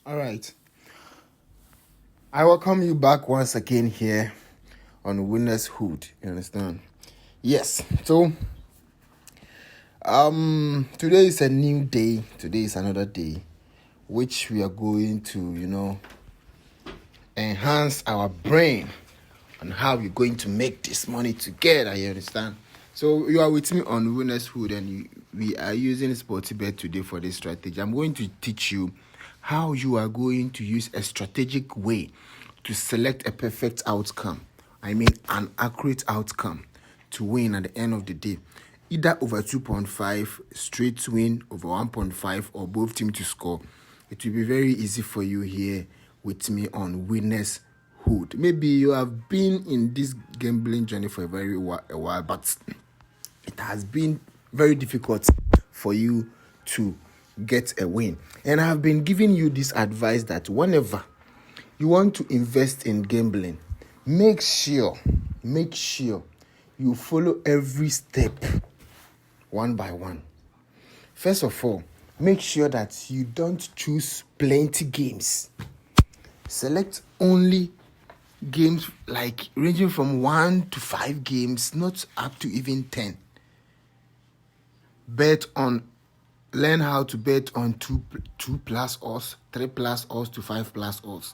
All right. I welcome you back once again here on Winner's Hood. You understand? Yes. So, today is a new day. Today is another day, which we are going to, enhance our brain on how we're going to make this money together. You understand? So you are with me on Winner's Hood, and we are using SportyBet today for this strategy. I'm going to teach you how you are going to use a strategic way to select a perfect outcome. I mean, an accurate outcome to win at the end of the day. Either over 2.5, straight win, over 1.5, or both teams to score. It will be very easy for you here with me on Winner's Hood. Maybe you have been in this gambling journey for a while, but it has been very difficult for you to get a win. And I've been giving you this advice that whenever you want to invest in gambling, make sure you follow every step one by one. First of all, make sure that you don't choose plenty games. Select only games like ranging from 1 to 5 games, not up to even 10. Learn how to bet on 2 plus odds, 3 plus odds to 5 plus odds.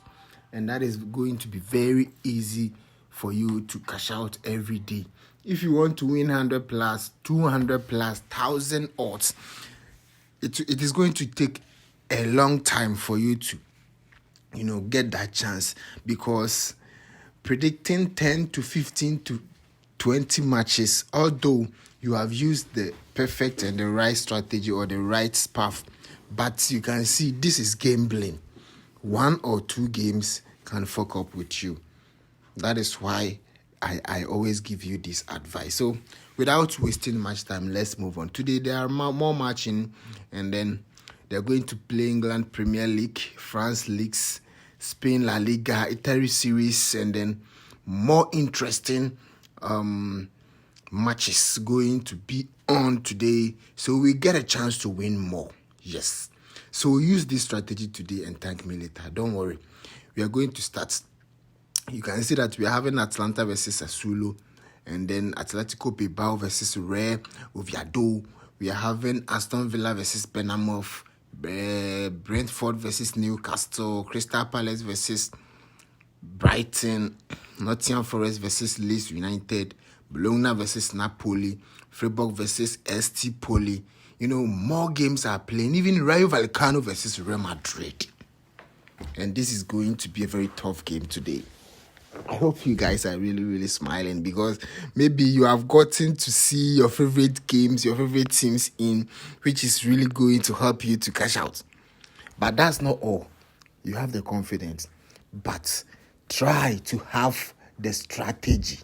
And that is going to be very easy for you to cash out every day. If you want to win 100 plus, 200 plus, 1,000 odds, it is going to take a long time for you to, get that chance, because predicting 10 to 15 to 20 matches, although you have used the perfect and the right strategy or the right path, but you can see this is gambling. 1 or 2 games can fuck up with you. That is why I always give you this advice. So without wasting much time, let's move on. Today there are more matching, and then they're going to play England Premier League, France Leagues, Spain La Liga, Italy Series, and then more interesting matches going to be on today, so we get a chance to win more. Yes. So use this strategy today and thank me later. Don't worry. We are going to start. You can see that we are having Atlanta versus Sassuolo, and then Atletico Bilbao versus Real Oviedo. We are having Aston Villa versus Bournemouth, Brentford versus Newcastle, Crystal Palace versus Brighton, Nottingham Forest versus Leeds United, Bologna versus Napoli, Freiburg versus ST Poli. More games are playing, even Rayo Vallecano versus Real Madrid. And this is going to be a very tough game today. I hope you guys are really, really smiling, because maybe you have gotten to see your favorite games, your favorite teams in, which is really going to help you to cash out. But that's not all. You have the confidence, but try to have the strategy.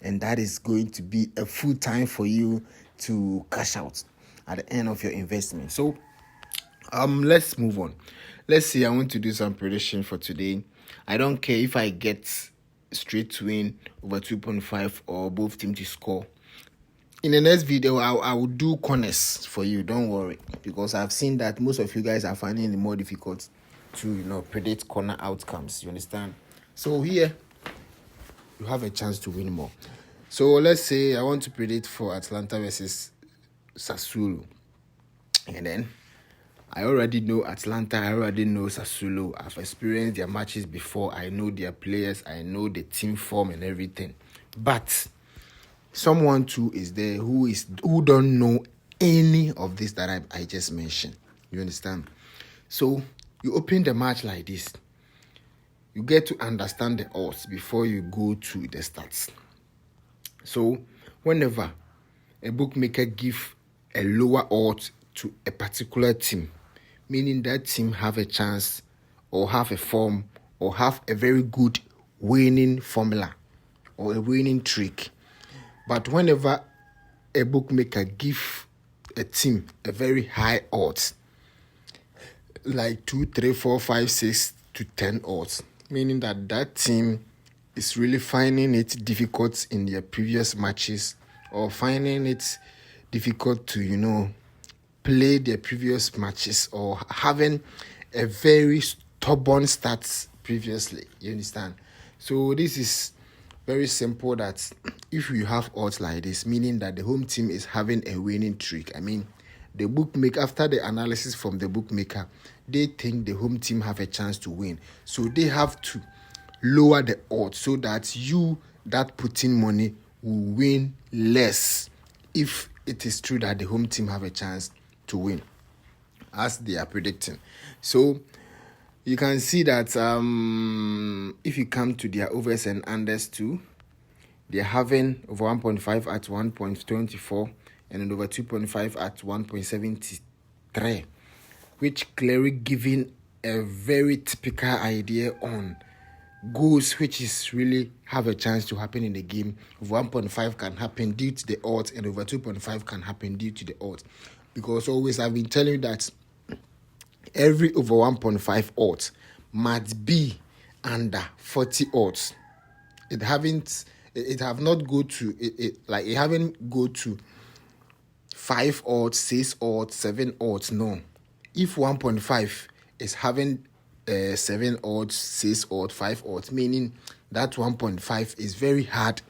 And that is going to be a full time for you to cash out at the end of your investment. So, let's move on. Let's see. I want to do some prediction for today. I don't care if I get straight win over 2.5 or both teams to score. In the next video, I will do corners for you. Don't worry, because I've seen that most of you guys are finding it more difficult to predict corner outcomes. You understand? So here you have a chance to win more. So let's say I want to predict for Atlanta versus Sassuolo, and then I already know Atlanta, I already know Sassuolo. I've experienced their matches before. I know their players, I know the team form and everything. But someone too is there who don't know any of this that I just mentioned. You understand? So you open the match like this. You get to understand the odds before you go to the stats. So whenever a bookmaker give a lower odds to a particular team, meaning that team have a chance or have a form or have a very good winning formula or a winning trick. But whenever a bookmaker give a team a very high odds, like 2, 3, 4, 5, 6 to 10 odds, meaning that team is really finding it difficult in their previous matches, or finding it difficult to play their previous matches, or having a very stubborn start previously. You understand? So this is very simple, that if you have odds like this, meaning that the home team is having a winning streak. I mean, the bookmaker, after the analysis from the bookmaker, they think the home team have a chance to win. So they have to lower the odds so that you that put in money will win less if it is true that the home team have a chance to win, as they are predicting. So you can see that if you come to their overs and unders too, they're having over 1.5 at 1.24 and then over 2.5 at 1.73, which clearly giving a very typical idea on goals which is really have a chance to happen in the game. Over 1.5 can happen due to the odds, and over 2.5 can happen due to the odds. Because always I've been telling you that every over 1.5 odds must be under 40 odds. It have not go to it haven't go to 5 odds, 6 odds, 7 odds. No. If 1.5 is having 7 odds, 6 odds, 5 odds, meaning that 1.5 is very hard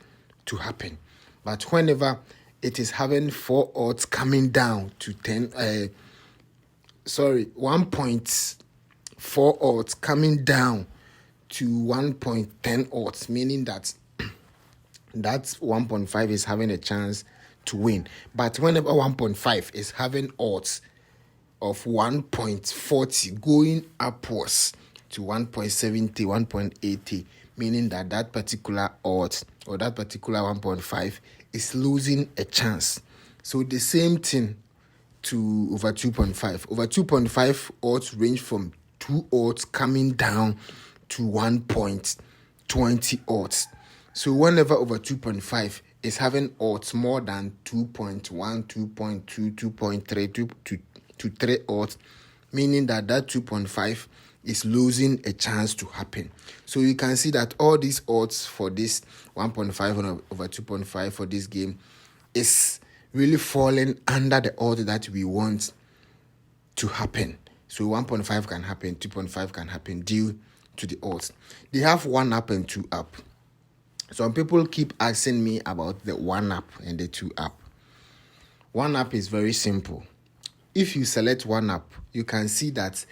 to happen. But whenever it is having 4 odds coming down to 1.4 odds coming down to 1.10 odds, meaning that that 1.5 is having a chance to win. But whenever 1.5 is having odds of 1.40 going upwards to 1.70, 1.80, meaning that that particular odds or that particular 1.5 is losing a chance. So the same thing to over 2.5. Over 2.5 odds range from 2 odds coming down to 1.20 odds. So whenever over 2.5 is having odds more than 2.1, 2.2, 2.3 to 3 odds, meaning that 2.5 is losing a chance to happen. So you can see that all these odds for this 1.5 over 2.5 for this game is really falling under the odds that we want to happen. So 1.5 can happen, 2.5 can happen due to the odds. They have 1 up and 2 up. Some people keep asking me about the 1 up and the 2 up. 1 up is very simple. If you select 1 up, you can see that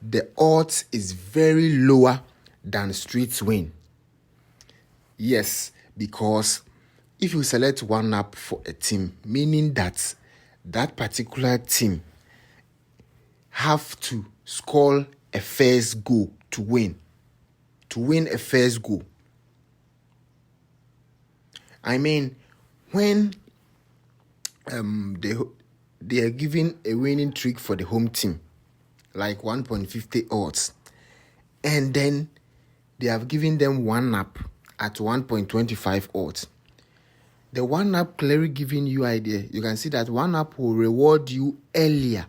the odds is very lower than streets win. Yes, because if you select 1 up for a team, meaning that that particular team have to score a first goal to win a first goal. I mean, when they are giving a winning trick for the home team, like 1.50 odds, and then they have given them 1 up at 1.25 odds. The 1 up clearly giving you idea. You can see that 1 up will reward you earlier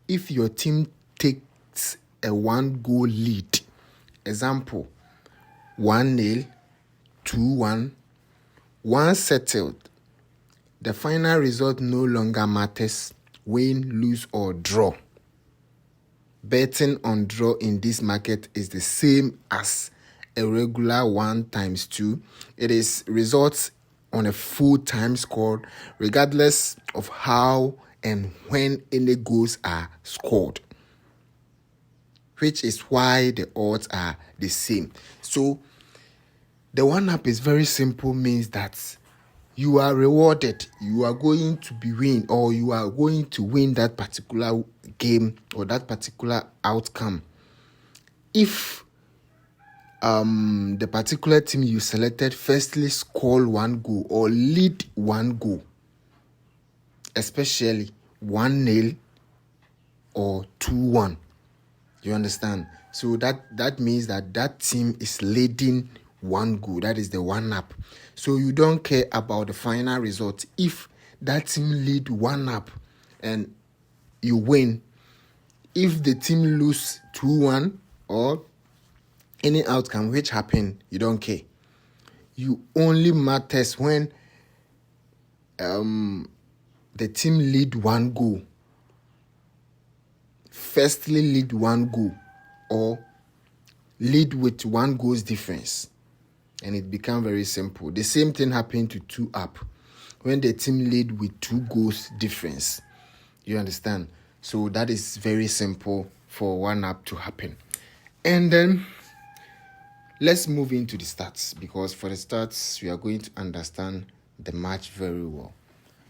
if your team takes a 1 goal lead. Example, 1-0, 2-1, 1 settled. The final result no longer matters, win, lose, or draw. Betting on draw in this market is the same as a regular 1 times 2. It is results on a full time score, regardless of how and when any goals are scored, which is why the odds are the same. So the 1 up is very simple, means that you are rewarded, you are going to be win, or you are going to win that particular game or that particular outcome if the particular team you selected firstly score 1 goal or lead 1 goal, especially 1-0 or 2-1. You understand? So that means that team is leading 1 goal. That is the 1 up. So you don't care about the final result. If that team lead 1 up and you win, if the team lose 2-1 or any outcome which happen, you don't care. You only matters when the team lead 1 goal. Firstly lead 1 goal or lead with 1 goal difference, and it became very simple. The same thing happened to 2-up when the team lead with 2 goals difference. You understand? So that is very simple for 1-up to happen. And then let's move into the stats, because for the stats we are going to understand the match very well.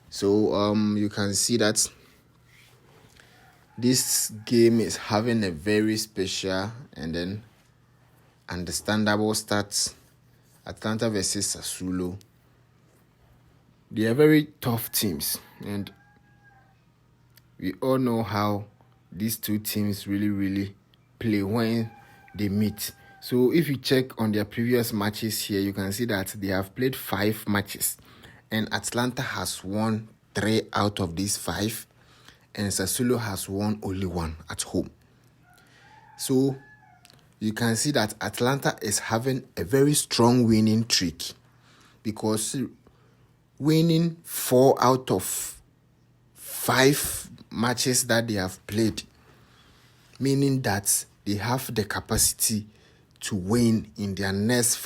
So you can see that this game is having a very special and then understandable stats. Atlanta versus Sassuolo. They are very tough teams, and we all know how these two teams really play when they meet. So if you check on their previous matches here, you can see that they have played 5 matches, and Atlanta has won 3 out of these 5, and Sassuolo has won only 1 at home. So you can see that Atlanta is having a very strong winning streak, because winning 4 out of 5 matches that they have played, meaning that they have the capacity to win in their next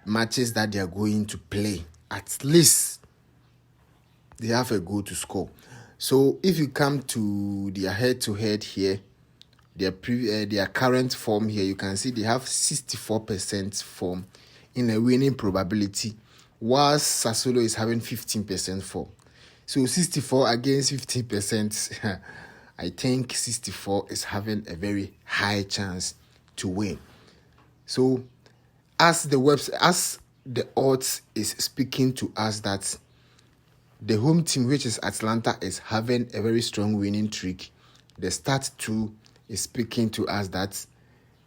matches that they are going to play. At least they have a goal to score. So if you come to their head-to-head here, their current form here, you can see they have 64% form in a winning probability, whilst Sassuolo is having 15% form. So 64 against 15%, I think 64 is having a very high chance to win. So as the odds is speaking to us that the home team, which is Atlanta, is having a very strong winning streak, the stat 2 is speaking to us that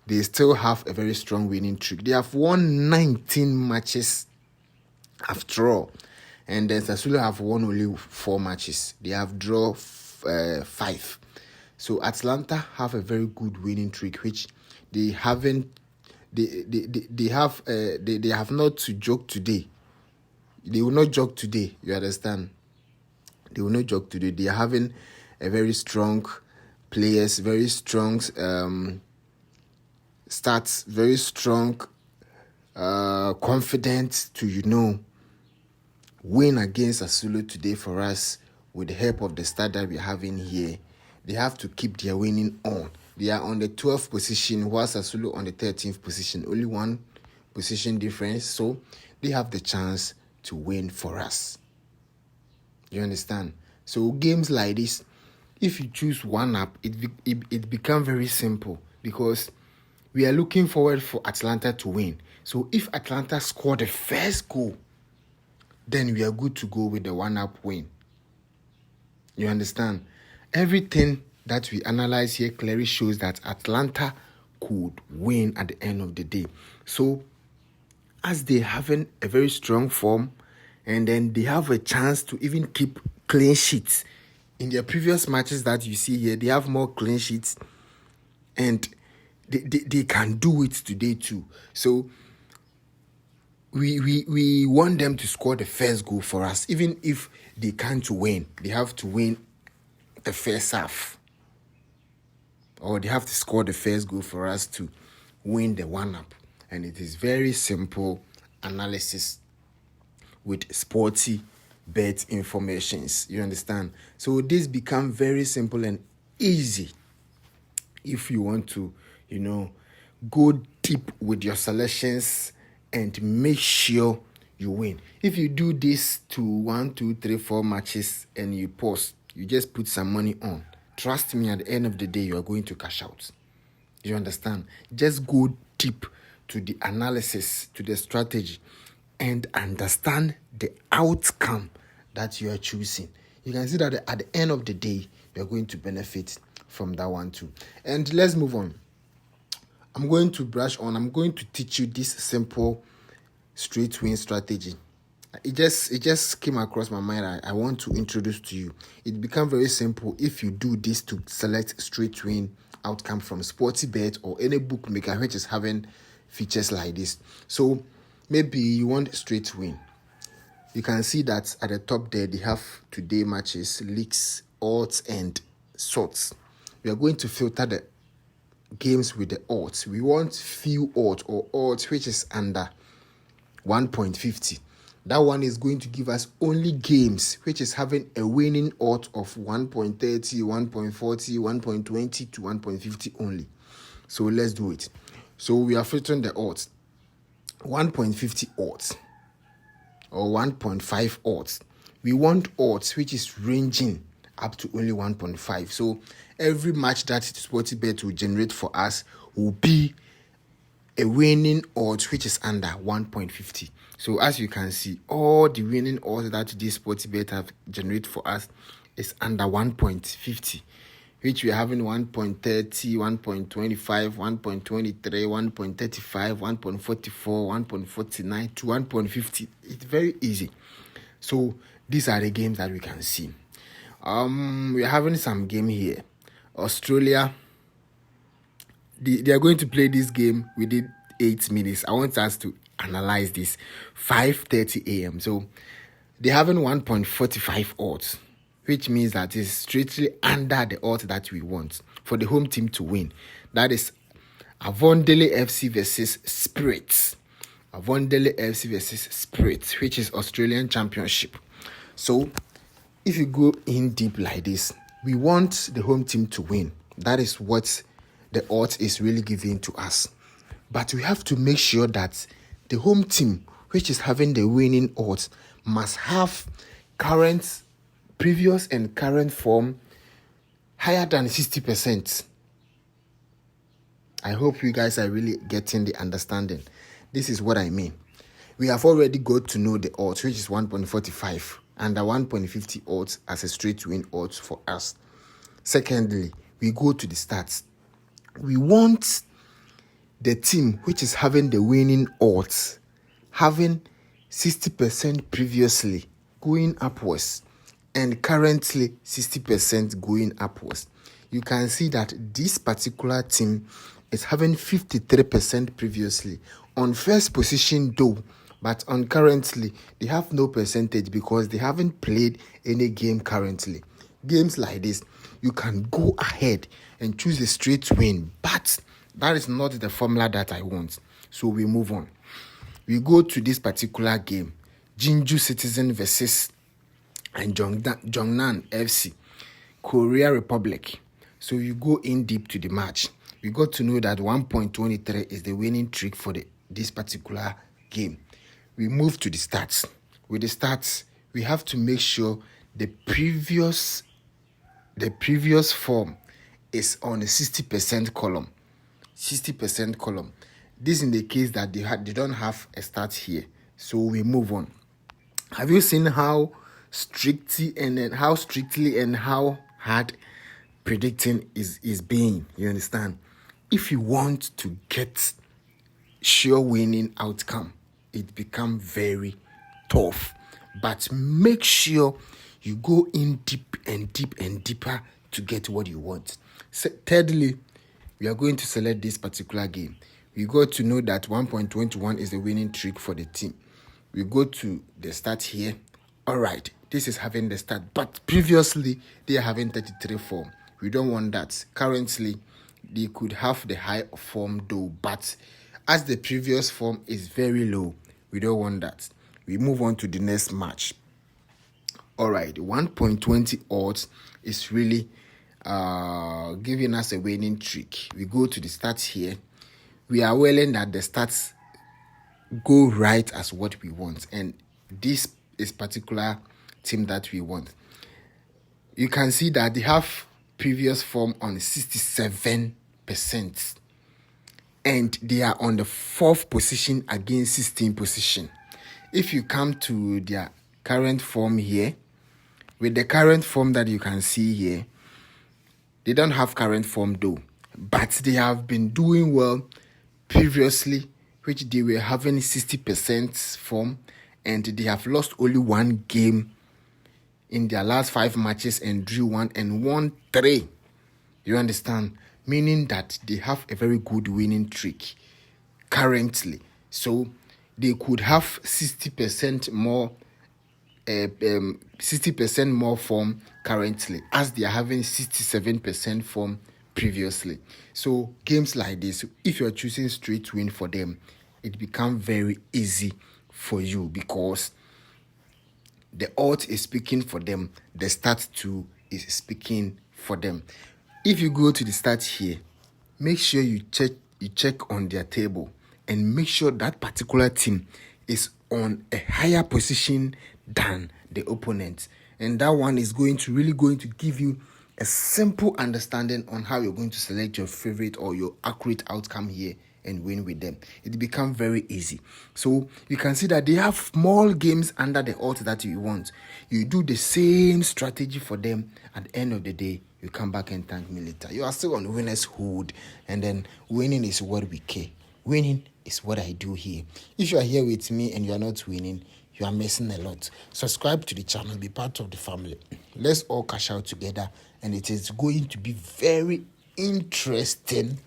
they still have a very strong winning streak. They have won 19 matches after all, and then Sassuolo have won only 4 matches. They have drawn 5. So Atlanta have a very good winning streak, which they haven't. They have not to joke today. They will not joke today. You understand? They will not joke today. They are having a very strong players, very strong stats, very strong confidence to win against Sassuolo today for us with the help of the start that we're having here. They have to keep their winning on. They are on the 12th position, while Sassuolo on the 13th position. Only 1 position difference, so they have the chance to win for us. You understand? So games like this, if you choose 1-up, it becomes very simple, because we are looking forward for Atlanta to win. So if Atlanta score the first goal, then we are good to go with the 1-up win. You understand? Everything that we analyze here clearly shows that Atlanta could win at the end of the day. So as they having a very strong form, and then they have a chance to even keep clean sheets. In their previous matches that you see here, they have more clean sheets, and they can do it today too. So we want them to score the first goal for us. Even if they can't win, they have to win the first half, or they have to score the first goal for us to win the 1-up. And it is very simple analysis with SportyBet informations. You understand? So this become very simple and easy if you want to, go deep with your selections and make sure you win. If you do this to 1, 2, 3, 4 matches and you pause, you just put some money on. Trust me, at the end of the day, you are going to cash out. You understand? Just go deep to the analysis, to the strategy, and understand the outcome that you are choosing. You can see that at the end of the day, you are going to benefit from that one too. And let's move on. I'm going to teach you this simple straight win strategy. It just came across my mind. I want to introduce to you. It becomes very simple if you do this to select straight win outcome from SportyBet or any bookmaker which is having features like this. So maybe you want straight win. You can see that at the top there they have today matches, leaks, odds, and sorts. we are going to filter the games with the odds. We want few odds or odds which is under 1.50. That one is going to give us only games which is having a winning odds of 1.30, 1.40, 1.20 to 1.50 only. So let's do it. So we are filtering the odds. 1.50 odds or 1.5 odds. We want odds which is ranging up to only 1.5. So every match that SportyBet will generate for us will be a winning odds which is under 1.50. So as you can see, all the winning odds that this SportyBet have generated for us is under 1.50, which we are having 1.30, 1.25, 1.23, 1.35, 1.44, 1.49 to 1.50. It's very easy. So these are the games that we can see. We are having some game here. Australia, they are going to play this game within 8 minutes. I want us to analyze this. 5:30 a.m. So they're having 1.45 odds, which means that it's strictly under the odds that we want for the home team to win. That is Avondale FC versus Spirits. Avondale FC versus Spirits, which is Australian Championship. So if you go in deep like this, we want the home team to win. That is what the odds is really giving to us. But we have to make sure that the home team, which is having the winning odds, must have previous and current form higher than 60%. I hope you guys are really getting the understanding. This is what I mean. We have already got to know the odds, which is 1.45 and the 1.50 odds as a straight win odds for us. Secondly, we go to the stats. We want the team which is having the winning odds, having 60% previously going upwards and currently 60% going upwards. You can see that this particular team is having 53% previously on first position though, but on currently they have no percentage because they haven't played any game currently. Games like this, you can go ahead and choose a straight win, but that is not the formula that I want. So we move on. We go to this particular game, Jinju Citizen versus Jongnan FC, Korea Republic. So you go in deep to the match. We got to know that 1.23 is the winning trick for this particular game. We move to the stats. With the stats, we have to make sure the previous form is on the 60% column. 60% column. This in the case that they don't have a start here. So we move on. Have you seen how strictly and how hard predicting is being? You understand? If you want to get sure winning outcome, it becomes very tough. But make sure you go in deep and deeper to get what you want. Thirdly, we are going to select this particular game. We got to know that 1.21 is the winning trick for the team. We go to the start here. All right, this is having the start, but previously they are having 33 form. We don't want that. Currently, they could have the high form though, but as the previous form is very low, we don't want that. We move on to the next match. All right, 1.20 odds is really giving us a winning trick. We go to the stats here. We are willing that the stats go right as what we want, and this is particular team that we want. You can see that they have previous form on 67%, and they are on the 4th position against 16th position. If you come to their current form here, with the current form that you can see here, they don't have current form though, but they have been doing well previously, which they were having 60% form, and they have lost only one game in their last 5 matches and drew 1 and won 3. You understand? Meaning that they have a very good winning streak currently. So they could have 60% more 60% more form currently, as they are having 67% form previously. So games like this, if you're choosing straight win for them, it becomes very easy for you because the odds is speaking for them, the start too is speaking for them. If you go to the start here, make sure you check on their table and make sure that particular team is on a higher position than the opponent, and that one is going to give you a simple understanding on how you're going to select your favorite or your accurate outcome here and win with them. It becomes very easy. So you can see that they have small games under the odds that you want. You do the same strategy for them. At the end of the day, you come back and thank me later. You are still on winner's hood, and then winning is what we care. Winning is what I do here. If you are here with me and you are not winning, you are missing a lot. Subscribe to the channel, be part of the family. Let's all cash out together, and it is going to be very interesting.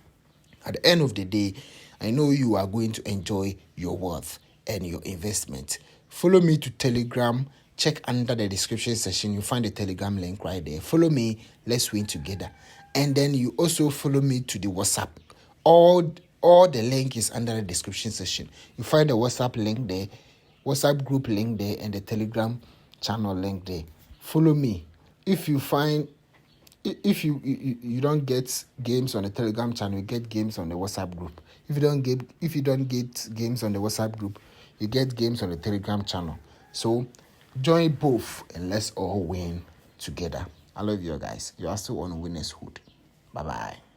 At the end of the day, I know you are going to enjoy your wealth and your investment. Follow me to Telegram. Check under the description section. You'll find the Telegram link right there. Follow me. Let's win together. And then you also follow me to the WhatsApp. All the link is under the description section. You find the WhatsApp link there, WhatsApp group link there, and the Telegram channel link there. Follow me. If you don't get games on the Telegram channel, you get games on the WhatsApp group. If you don't get games on the WhatsApp group, you get games on the Telegram channel. So join both and let's all win together. I love you guys. You are still on winner's hood. Bye bye.